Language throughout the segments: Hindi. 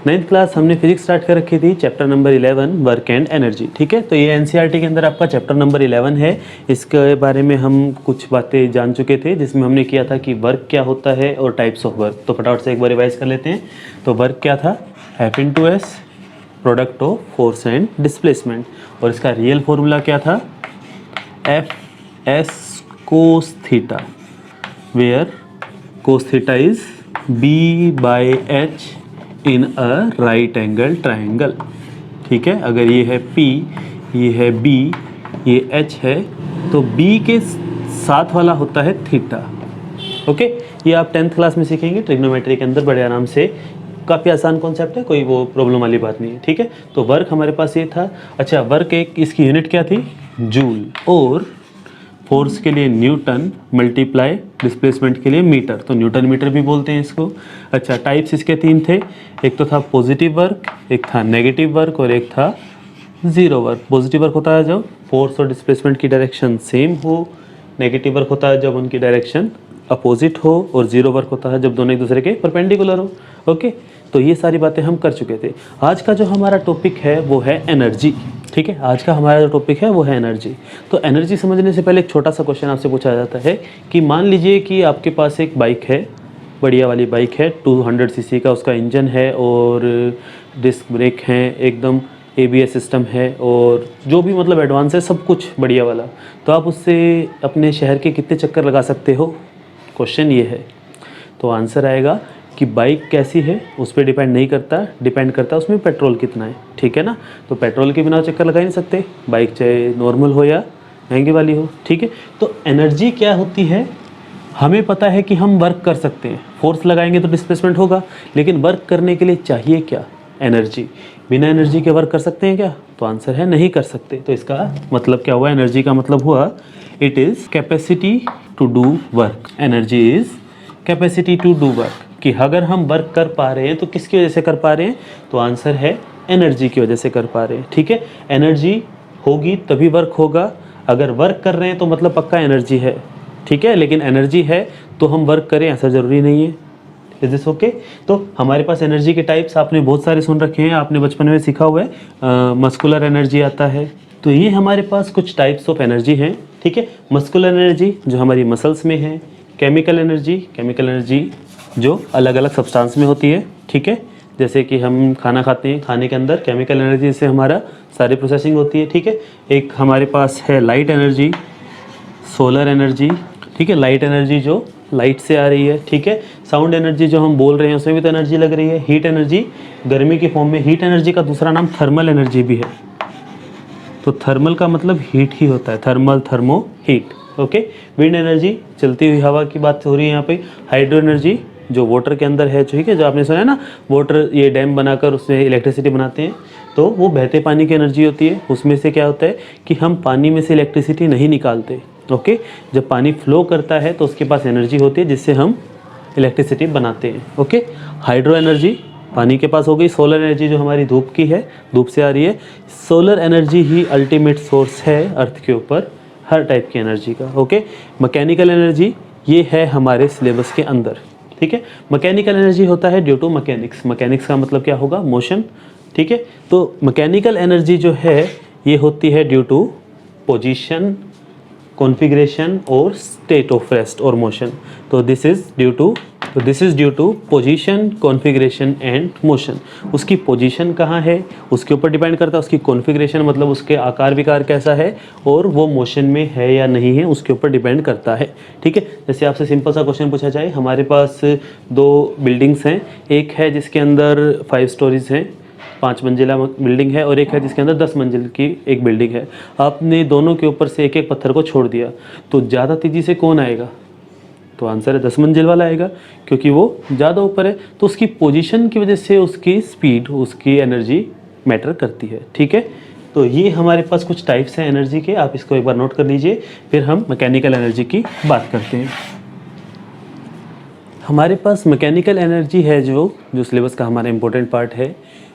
9th क्लास हमने फिजिक्स स्टार्ट कर रखी थी, chapter number 11 work and energy. ठीक है, तो ये एनसीईआरटी के अंदर आपका चैप्टर नंबर 11 है। इसके बारे में हम कुछ बातें जान चुके थे, जिसमें हमने किया था कि वर्क क्या होता है और टाइप्स ऑफ वर्क। तो फटाफट से एक बार रिवाइज कर लेते हैं। तो वर्क क्या था, F into S, product of force and displacement. और इसका रियल फॉर्मूला क्या था, F S cos theta, where cos theta is B by H in a right angle triangle. ठीक है, अगर ये है P, ये है B, ये H है, तो B के साथ वाला होता है थीटा। ओके, ये आप 10th क्लास में सीखेंगे ट्रिग्नोमेट्री के अंदर बड़े आराम से। काफ़ी आसान कॉन्सेप्ट है, कोई वो प्रॉब्लम वाली बात नहीं है। ठीक है, तो वर्क हमारे पास ये था। अच्छा, वर्क एक इसकी यूनिट क्या थी, जूल, और फोर्स के लिए न्यूटन मल्टीप्लाई डिस्प्लेसमेंट के लिए मीटर, तो न्यूटन मीटर भी बोलते हैं इसको। अच्छा, टाइप्स इसके 3 थे, एक तो था पॉजिटिव वर्क, एक था नेगेटिव वर्क और एक था ज़ीरो वर्क। पॉजिटिव वर्क होता है जब फोर्स और डिस्प्लेसमेंट की डायरेक्शन सेम हो, नेगेटिव वर्क होता है जब उनकी डायरेक्शन अपोजिट हो, और ज़ीरो वर्क होता है जब दोनों एक दूसरे के परपेंडिकुलर हो। ओके, तो ये सारी बातें हम कर चुके थे। आज का जो हमारा टॉपिक है वो है एनर्जी। ठीक है, आज का हमारा जो टॉपिक है वो है एनर्जी। तो एनर्जी समझने से पहले एक छोटा सा क्वेश्चन आपसे पूछा जाता है कि मान लीजिए कि आपके पास एक बाइक है, बढ़िया वाली बाइक है, 200 सीसी का उसका इंजन है और डिस्क ब्रेक हैं, एकदम ABS सिस्टम है और जो भी मतलब एडवांस है, सब कुछ बढ़िया वाला। तो आप उससे अपने शहर के कितने चक्कर लगा सकते हो, क्वेश्चन ये है। तो आंसर आएगा कि बाइक कैसी है उस पर डिपेंड नहीं करता, डिपेंड करता है उसमें पेट्रोल कितना है। ठीक है ना, तो पेट्रोल के बिना चक्कर लगा ही नहीं सकते, बाइक चाहे नॉर्मल हो या महंगी वाली हो। ठीक है, तो एनर्जी क्या होती है, हमें पता है कि हम वर्क कर सकते हैं, फोर्स लगाएंगे तो डिस्प्लेसमेंट होगा, लेकिन वर्क करने के लिए चाहिए क्या, एनर्जी। बिना एनर्जी के वर्क कर सकते हैं क्या, तो आंसर है नहीं कर सकते। तो इसका मतलब क्या हुआ, एनर्जी का मतलब हुआ it is capacity to do work. Energy is capacity to do work, कि अगर हम वर्क कर पा रहे हैं तो किसकी वजह से कर पा रहे हैं, तो आंसर है एनर्जी की वजह से कर पा रहे हैं। ठीक है, एनर्जी होगी तभी वर्क होगा, अगर वर्क कर रहे हैं तो मतलब पक्का एनर्जी है। ठीक है, लेकिन एनर्जी है तो हम वर्क करें ऐसा ज़रूरी नहीं है। Is this okay? तो हमारे पास एनर्जी के टाइप्स आपने बहुत सारे सुन रखे हैं, आपने बचपन में सीखा हुआ है। मस्कुलर एनर्जी आता है, तो ये हमारे पास कुछ टाइप्स ऑफ एनर्जी हैं। ठीक है, मस्कुलर एनर्जी जो हमारी मसल्स में है, केमिकल एनर्जी जो अलग अलग सब्सटेंस में होती है। ठीक है, जैसे कि हम खाना खाते हैं, खाने के अंदर केमिकल एनर्जी से हमारा सारी प्रोसेसिंग होती है। ठीक है, एक हमारे पास है लाइट एनर्जी, सोलर एनर्जी। ठीक है, लाइट एनर्जी जो लाइट से आ रही है। ठीक है, साउंड एनर्जी जो हम बोल रहे हैं उसमें भी तो एनर्जी लग रही है। हीट एनर्जी गर्मी की फॉर्म में, हीट एनर्जी का दूसरा नाम थर्मल एनर्जी भी है। तो थर्मल का मतलब हीट ही होता है, thermal, thermo, heat. Okay, wind energy चलती हुई हवा की बात हो रही है यहाँ पे। हाइड्रो एनर्जी जो वाटर के अंदर है, ठीक है, जो आपने सुना है ना, वाटर ये डैम बनाकर उससे इलेक्ट्रिसिटी बनाते हैं, तो वो बहते पानी की एनर्जी होती है। उसमें से क्या होता है कि हम पानी में से इलेक्ट्रिसिटी नहीं निकालते। ओके, जब पानी फ्लो करता है तो उसके पास एनर्जी होती है जिससे हम इलेक्ट्रिसिटी बनाते हैं। ओके, हाइड्रो एनर्जी पानी के पास हो गई। सोलर एनर्जी जो हमारी धूप की है, धूप से आ रही है। सोलर एनर्जी ही अल्टीमेट सोर्स है अर्थ के ऊपर हर टाइप की एनर्जी का। ओके, मैकेनिकल एनर्जी ये है हमारे सिलेबस के अंदर। ठीक है, मैकेनिकल एनर्जी होता है ड्यू टू मैकेनिक्स। मैकेनिक्स का मतलब क्या होगा, मोशन। ठीक है, तो मैकेनिकल एनर्जी जो है ये होती है ड्यू टू पोजीशन, कॉन्फ़िगरेशन और स्टेट ऑफ रेस्ट और मोशन। तो this is due to position, configuration and motion. उसकी पोजीशन कहाँ है उसके ऊपर डिपेंड करता है, उसकी कॉन्फ़िगरेशन मतलब उसके आकार विकार कैसा है, और वो मोशन में है या नहीं है उसके ऊपर डिपेंड करता है। ठीक है, जैसे आपसे सिंपल सा क्वेश्चन पूछा जाए, हमारे पास 2 बिल्डिंग्स हैं, एक है जिसके अंदर 5 स्टोरीज हैं, 5 मंजिला बिल्डिंग है, और एक है जिसके अंदर 10 मंजिल की एक बिल्डिंग है। आपने दोनों के ऊपर से एक एक पत्थर को छोड़ दिया, तो ज़्यादा तेज़ी से कौन आएगा, तो आंसर है 10 मंजिल वाला आएगा, क्योंकि वो ज़्यादा ऊपर है। तो उसकी पोजीशन की वजह से उसकी स्पीड, उसकी एनर्जी मैटर करती है। ठीक है, तो ये हमारे पास कुछ टाइप्स हैं एनर्जी के, आप इसको एक बार नोट कर लीजिए, फिर हम मैकेनिकल एनर्जी की बात करते हैं। हमारे पास मैकेनिकल एनर्जी है जो सिलेबस का हमारा इंपॉर्टेंट पार्ट है,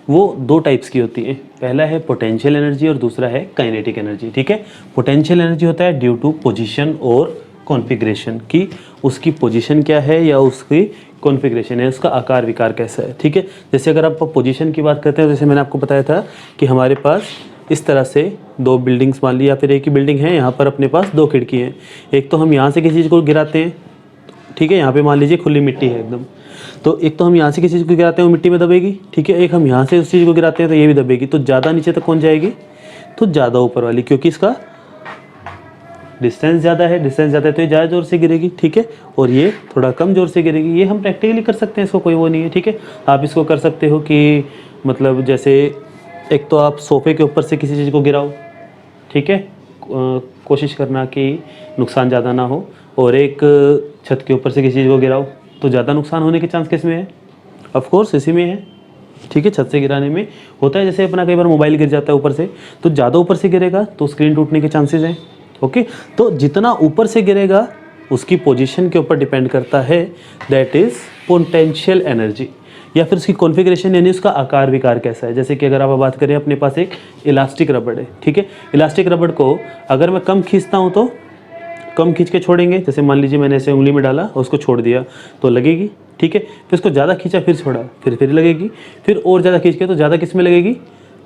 वो 2 टाइप्स की होती है। पहला है पोटेंशियल एनर्जी और दूसरा है काइनेटिक एनर्जी। ठीक है, पोटेंशियल एनर्जी होता है ड्यू टू पोजीशन और कॉन्फ़िगरेशन, की उसकी पोजीशन क्या है या उसकी कॉन्फ़िगरेशन है, उसका आकार विकार कैसा है, ठीक है। जैसे अगर आप पोजीशन की बात करते हैं, जैसे मैंने आपको बताया था कि हमारे पास इस तरह से दो बिल्डिंग्स मान ली या फिर एक ही बिल्डिंग है, यहाँ पर अपने पास दो खिड़की हैं। एक तो हम यहाँ से किसी चीज़ को गिराते हैं, ठीक है, यहाँ पे मान लीजिए खुली मिट्टी है एकदम, तो एक तो हम यहाँ से किसी चीज़ को गिराते हैं वो मिट्टी में दबेगी, ठीक है। एक हम यहाँ से उस चीज़ को गिराते हैं तो ये भी दबेगी। तो ज़्यादा नीचे तक कौन जाएगी? तो ज़्यादा ऊपर वाली, क्योंकि इसका डिस्टेंस ज़्यादा है, डिस्टेंस ज़्यादा है तो ये ज़्यादा ज़ोर से गिरेगी, ठीक है। और ये थोड़ा कम ज़ोर से गिरेगी। ये हम प्रैक्टिकली कर सकते हैं, इसको कोई वो नहीं है, ठीक है। आप इसको कर सकते हो कि मतलब जैसे एक तो आप सोफ़े के ऊपर से किसी चीज़ को गिराओ, ठीक है, कोशिश करना कि नुकसान ज़्यादा ना हो, और एक छत के ऊपर से किसी चीज़ को गिराओ तो ज़्यादा नुकसान होने के चांस किस में है? ऑफ कोर्स इसी में है, ठीक है। छत से गिराने में होता है, जैसे अपना कई बार मोबाइल गिर जाता है ऊपर से, तो ज़्यादा ऊपर से गिरेगा तो स्क्रीन टूटने के चांसेस हैं, ओके। तो जितना ऊपर से गिरेगा उसकी पोजीशन के ऊपर डिपेंड करता है, दैट इज़ पोटेंशियल एनर्जी, या फिर उसकी कॉन्फ़िगरेशन यानी उसका आकार विकार कैसा है। जैसे कि अगर आप बात करें, अपने पास एक इलास्टिक रबड़ है, ठीक है। इलास्टिक रबड़ को अगर मैं कम खींचता हूँ तो कम खींच के छोड़ेंगे, जैसे मान लीजिए मैंने ऐसे उंगली में डाला और उसको छोड़ दिया तो लगेगी, ठीक है। फिर उसको ज़्यादा खींचा फिर छोड़ा फिर लगेगी, फिर और ज़्यादा खींच के तो ज़्यादा किस में लगेगी?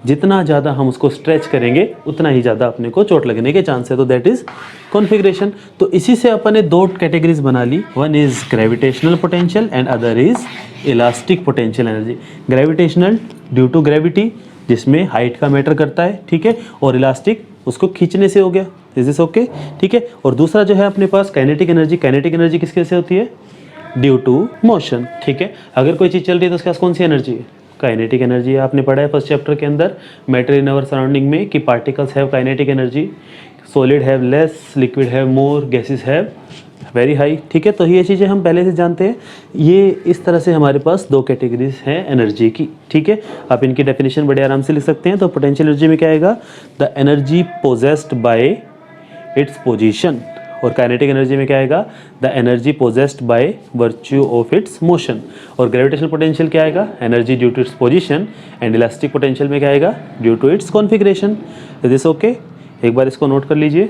जितना ज़्यादा हम उसको स्ट्रेच करेंगे उतना ही ज़्यादा अपने को चोट लगने के चांस है। तो दैट इज़ कॉन्फ़िगरेशन। तो इसी से अपन ने दो कैटेगरीज बना ली, one is gravitational potential and other is elastic potential energy. Gravitational due to gravity, जिसमें हाइट का मैटर करता है, ठीक है, और इलास्टिक उसको खींचने से हो गया, इज दिस ओके, ठीक है। और दूसरा जो है अपने पास काइनेटिक एनर्जी। काइनेटिक एनर्जी किसके से होती है? ड्यू टू मोशन, ठीक है। अगर कोई चीज़ चल रही है तो उसके पास कौन सी एनर्जी है? काइनेटिक एनर्जी है। आपने पढ़ा है फर्स्ट चैप्टर के अंदर मैटर इन अवर सराउंडिंग में कि particles have kinetic energy, solid have less, liquid have more, gases have very high, ठीक है। तो ये चीज़ें हम पहले से जानते हैं। ये इस तरह से हमारे पास दो कैटेगरीज हैं एनर्जी की, ठीक है। आप इनकी डेफिनेशन बड़े आराम से लिख सकते हैं। तो पोटेंशियल एनर्जी में क्या आएगा? The energy possessed by its position. और काइनेटिक एनर्जी में क्या आएगा? The energy possessed by virtue of its motion. और ग्रेविटेशनल पोटेंशियल क्या आएगा? Energy due to its position. And elastic potential में क्या आएगा? Due to its configuration. Is this okay? एक बार इसको नोट कर लीजिए।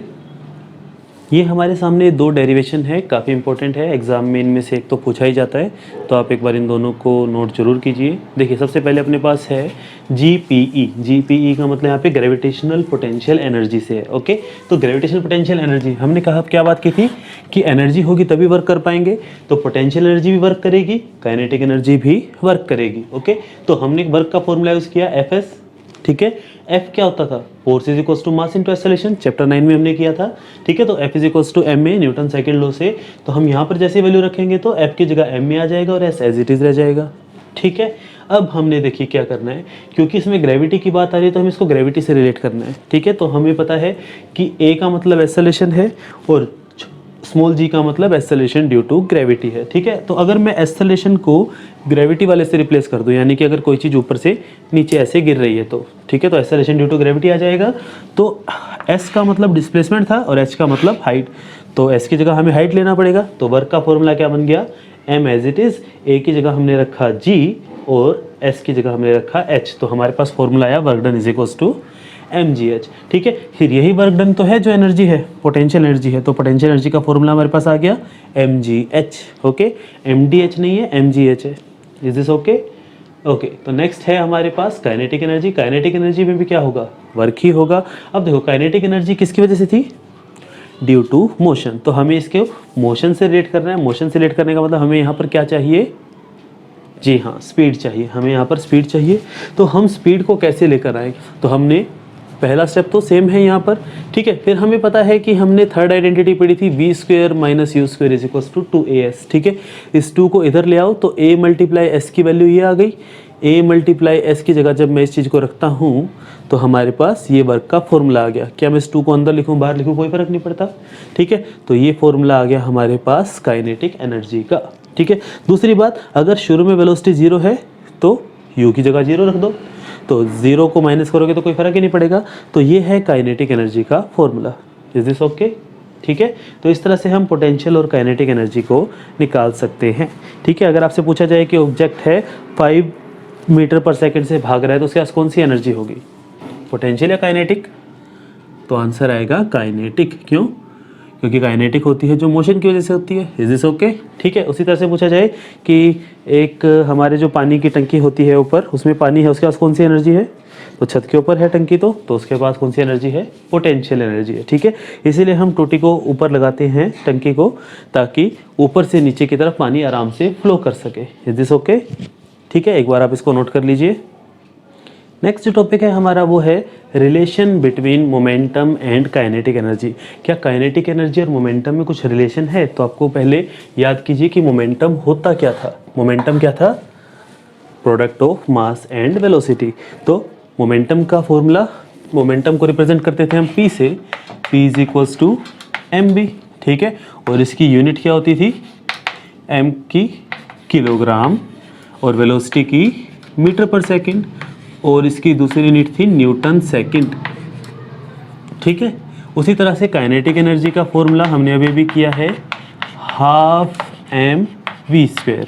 ये हमारे सामने दो डेरिवेशन है, काफ़ी इंपॉर्टेंट है, एग्जाम में इनमें से एक तो पूछा ही जाता है, तो आप एक बार इन दोनों को नोट जरूर कीजिए। देखिए सबसे पहले अपने पास है GPE। GPE का मतलब यहाँ पे ग्रेविटेशनल पोटेंशियल एनर्जी से है, ओके। तो ग्रेविटेशनल पोटेंशियल एनर्जी हमने कहा, क्या बात की थी कि एनर्जी होगी तभी वर्क कर पाएंगे। तो पोटेंशियल एनर्जी भी वर्क करेगी, काइनेटिक एनर्जी भी वर्क करेगी, ओके। तो हमने वर्क का फॉर्मूला यूज़ किया FS, ठीक है। F क्या होता था? Force is equals to mass into acceleration, chapter 9 में हमने किया था, ठीक है। तो F is equals to m A, Newton second law से। तो हम यहाँ पर जैसे वैल्यू रखेंगे तो F की जगह m में आ जाएगा और S एज इट इज रह जाएगा, ठीक है। अब हमने देखिए क्या करना है, क्योंकि इसमें ग्रेविटी की बात आ रही है तो हमें इसको ग्रेविटी से रिलेट करना है, ठीक है। तो हमें पता है कि A का मतलब एक्सेलरेशन है और स्मॉल g का मतलब एक्सेलरेशन ड्यू टू ग्रेविटी है, ठीक है। तो अगर मैं एक्सेलरेशन को ग्रेविटी वाले से रिप्लेस कर दूं, यानी कि अगर कोई चीज़ ऊपर से नीचे ऐसे गिर रही है तो, ठीक है, तो एक्सेलरेशन ड्यू टू ग्रेविटी आ जाएगा। तो s का मतलब डिस्प्लेसमेंट था और h का मतलब हाइट, तो s की जगह हमें हाइट लेना पड़ेगा। तो वर्क का फॉर्मूला क्या बन गया? m as it is, a की जगह हमने रखा g और s की जगह हमने रखा h। तो हमारे पास फॉर्मूला आया work done is equals to mgh, ठीक है। फिर यही वर्क डन तो है जो एनर्जी है, पोटेंशियल एनर्जी है। तो पोटेंशियल एनर्जी का फॉर्मूला हमारे पास आ गया mgh, ओके। mdh नहीं है, mgh है। Is this okay? ओके। तो नेक्स्ट है हमारे पास काइनेटिक एनर्जी। काइनेटिक एनर्जी में भी क्या होगा? वर्क ही होगा। अब देखो काइनेटिक एनर्जी किसकी वजह से थी? Due to motion. तो हमें इसके मोशन से रिलेट करना है। मोशन से रिलेट करने का मतलब हमें यहाँ पर क्या चाहिए? जी हाँ, स्पीड चाहिए। हमें यहाँ पर स्पीड चाहिए। तो हम स्पीड को कैसे लेकर आए? तो हमने पहला स्टेप तो सेम है यहाँ पर, ठीक है। फिर हमें पता है कि हमने थर्ड आइडेंटिटी पढ़ी थी, v square minus u square is equals to 2as, ठीक है। इस 2 को इधर ले आओ तो a मल्टीप्लाई s की वैल्यू ये आ गई। a मल्टीप्लाई s की जगह जब मैं इस चीज़ को रखता हूँ तो हमारे पास ये वर्क का फॉर्मूला आ गया। क्या मैं इस 2 को अंदर लिखूँ बाहर लिखूँ कोई फ़र्क नहीं पड़ता, ठीक है। तो ये फॉर्मूला आ गया हमारे पास काइनेटिक एनर्जी का, ठीक है। दूसरी बात, अगर शुरू में वेलोसिटी 0 है तो u की जगह 0 रख दो, तो 0 को माइनस करोगे तो कोई फर्क ही नहीं पड़ेगा। तो ये है काइनेटिक एनर्जी का फॉर्मूला। Is this okay? ठीक है। तो इस तरह से हम पोटेंशियल और काइनेटिक एनर्जी को निकाल सकते हैं, ठीक है। अगर आपसे पूछा जाए कि ऑब्जेक्ट है 5 मीटर पर सेकंड से भाग रहा है तो उसके पास कौन सी एनर्जी होगी? पोटेंशियल या काइनेटिक? तो आंसर आएगा काइनेटिक। क्यों? क्योंकि काइनेटिक होती है जो मोशन की वजह से होती है। Is this okay? ठीक है। उसी तरह से पूछा जाए कि एक हमारे जो पानी की टंकी होती है ऊपर, उसमें पानी है, उसके पास कौन सी एनर्जी है? तो छत के ऊपर है टंकी, तो उसके पास कौन सी एनर्जी है? पोटेंशियल एनर्जी है। ठीक है, इसीलिए हम टोटी को ऊपर लगाते हैं टंकी को, ताकि ऊपर से नीचे की तरफ पानी आराम से फ्लो कर सके। Is this okay? ठीक है, एक बार आप इसको नोट कर लीजिए। नेक्स्ट जो टॉपिक है हमारा वो है relation between momentum and kinetic energy. क्या काइनेटिक एनर्जी और मोमेंटम में कुछ रिलेशन है? तो आपको पहले याद कीजिए कि मोमेंटम होता क्या था। मोमेंटम क्या था? Product of mass and velocity. तो मोमेंटम का फॉर्मूला, मोमेंटम को रिप्रेजेंट करते थे हम P से, P is equals to mv। ठीक है, और इसकी यूनिट क्या होती थी? m की किलोग्राम और वेलोसिटी की मीटर पर सेकंड, और इसकी दूसरी यूनिट थी न्यूटन सेकंड। ठीक है, उसी तरह से काइनेटिक एनर्जी का फॉर्मूला हमने अभी भी किया है, हाफ mv²,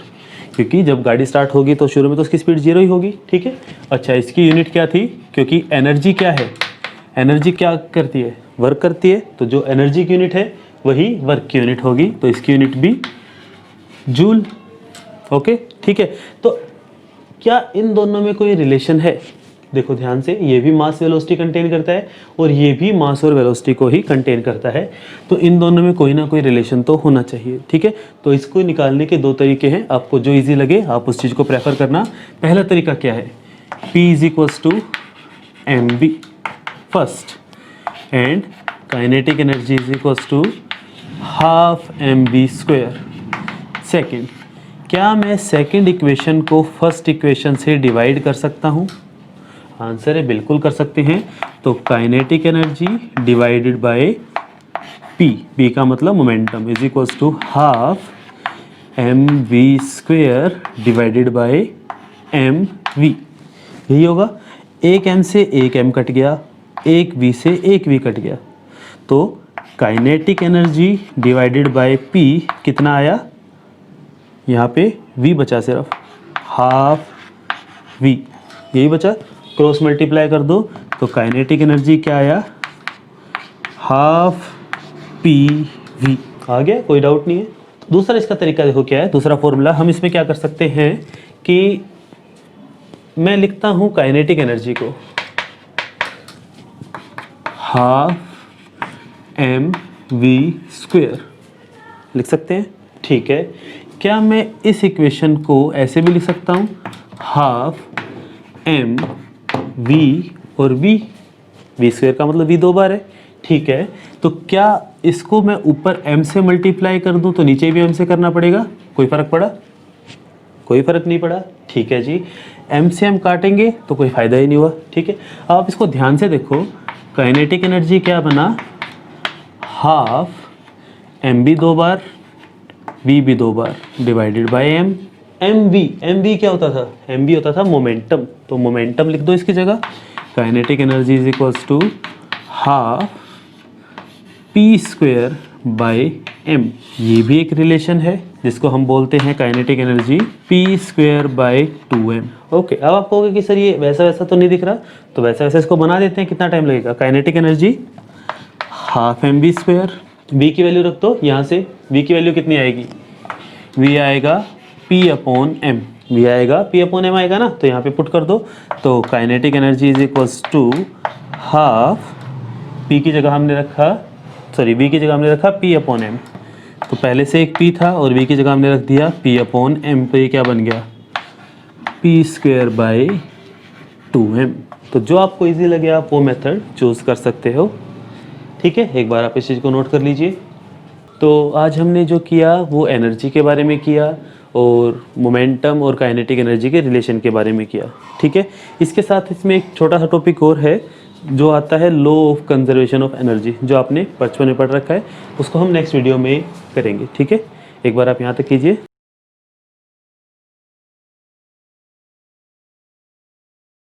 क्योंकि जब गाड़ी स्टार्ट होगी तो शुरू में तो उसकी स्पीड 0 ही होगी। ठीक है, अच्छा इसकी यूनिट क्या थी? क्योंकि एनर्जी क्या है? एनर्जी क्या करती है? वर्क करती है, तो जो एनर्जी की यूनिट है वही वर्क की यूनिट होगी, तो इसकी यूनिट भी जूल। ओके, ठीक है। तो क्या इन दोनों में कोई रिलेशन है? देखो ध्यान से, ये भी मास वेलोसिटी कंटेन करता है और ये भी मास और वेलोसिटी को ही कंटेन करता है, तो इन दोनों में कोई ना कोई रिलेशन तो होना चाहिए। ठीक है, तो इसको निकालने के दो तरीके हैं, आपको जो इजी लगे आप उस चीज़ को प्रेफर करना। पहला तरीका क्या है? P is equals to mv first and kinetic energy is equals to half mv²। Second, क्या मैं सेकेंड इक्वेशन को फर्स्ट इक्वेशन से डिवाइड कर सकता हूँ? आंसर है बिल्कुल कर सकते हैं। तो kinetic energy divided by P का मतलब momentum, is equals to half mv² divided by mv। यही होगा। एक m से एक m कट गया, एक v से एक v कट गया, तो kinetic energy divided by P कितना आया? यहाँ पे v बचा, सिर्फ हाफ v, यही बचा। क्रॉस मल्टीप्लाई कर दो तो काइनेटिक एनर्जी क्या आया? हाफ pv आ गया, कोई डाउट नहीं है। दूसरा इसका तरीका देखो क्या है, दूसरा फॉर्मूला हम इसमें क्या कर सकते हैं कि मैं लिखता हूँ काइनेटिक एनर्जी को हाफ mv² लिख सकते हैं। ठीक है, क्या मैं इस इक्वेशन को ऐसे भी लिख सकता हूँ, हाफ mv और v² का मतलब v 2 बार है। ठीक है, तो क्या इसको मैं ऊपर m से मल्टीप्लाई कर दूं तो नीचे भी m से करना पड़ेगा? कोई फर्क पड़ा? कोई फर्क नहीं पड़ा। ठीक है जी, m से m काटेंगे तो कोई फायदा ही नहीं हुआ। ठीक है, अब आप इसको ध्यान से देखो, काइनेटिक एनर्जी क्या बना? हाफ mv 2 बार, v भी 2 बार डिवाइडेड बाय m। mv क्या होता था? mv होता था मोमेंटम, तो मोमेंटम लिख दो इसकी जगह। Kinetic energy is equals to half p² by m। ये भी एक रिलेशन है जिसको हम बोलते हैं kinetic energy p² bye 2m। Okay, अब आप कहोगे कि सर ये वैसा वैसा तो नहीं दिख रहा, तो वैसा वैसा इसको बना देते हैं, कितना टाइम लगेगा? Kinetic energy half mv², v की वैल्यू रख दो यहाँ से, v की वैल्यू कितनी आएगी? v आएगा p/m, v आएगा p/m आएगा ना, तो यहाँ पे पुट कर दो। तो kinetic energy is equals to half, p की जगह हमने रखा, सॉरी v की जगह हमने रखा p/m, तो पहले से एक p था और v की जगह हमने रख दिया p/m, तो ये क्या बन गया? p² bye 2m। तो जो आपको इजी लगे आप वो मेथड चूज़ कर सकते हो। ठीक है, एक बार आप इस चीज़ को नोट कर लीजिए। तो आज हमने जो किया वो एनर्जी के बारे में किया और मोमेंटम और काइनेटिक एनर्जी के रिलेशन के बारे में किया। ठीक है, इसके साथ इसमें एक छोटा सा टॉपिक और है जो आता है law of conservation of energy, जो आपने बचपन में पढ़ रखा है, उसको हम नेक्स्ट वीडियो में करेंगे। ठीक है, एक बार आप यहाँ तक कीजिए।